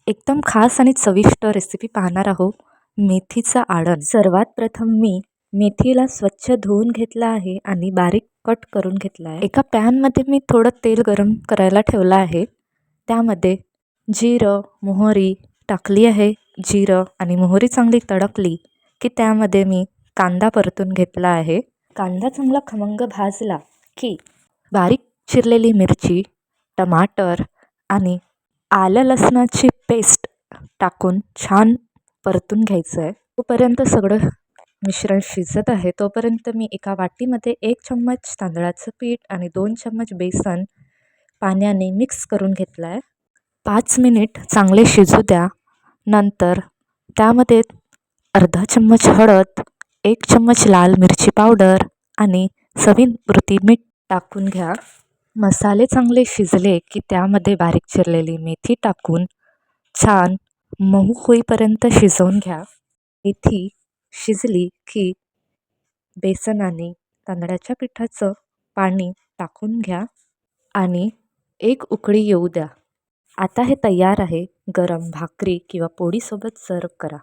एकदम खास आणि चविष्ट रेसिपी पाहणार आहोत. मेथीचा आळण. सर्वात प्रथम मी मेथीला स्वच्छ धुवून घेतला आहे आणि बारीक कट करून घेतला आहे. एका पॅनमध्ये मी थोडं तेल गरम करायला ठेवलं आहे. त्यामध्ये जिरं, मोहरी टाकली आहे. जिरं आणि मोहरी चांगली तडकली की त्यामध्ये मी कांदा परतून घेतला आहे. कांदा चांगला खमंग भाजला की बारीक चिरलेली मिरची, टमाटर आणि आलं लसणाची पेस्ट टाकून छान परतून घ्यायचं आहे. तोपर्यंत सगळं मिश्रण शिजत आहे तोपर्यंत मी एका वाटीमध्ये 1 चम्मच तांदळाचं पीठ आणि 2 चम्मच बेसन पाण्याने मिक्स करून घेतलं आहे. 5 मिनिट चांगले शिजू द्या. नंतर त्यामध्ये अर्धा चम्मच हळद, 1 चम्मच लाल मिरची पावडर आणि चवीपुरती मीठ टाकून घ्या. मसाले चांगले शिजले की त्यामध्ये बारीक चिरलेली मेथी टाकून छान मऊ होईपर्यंत शिजवून घ्या. मेथी शिजली की बेसन आणि तांदळाच्या पिठाचं पाणी टाकून घ्या आणि एक उकळी येऊ द्या. आता हे तयार आहे. गरम भाकरी किंवा पोळीसोबत सर्व करा.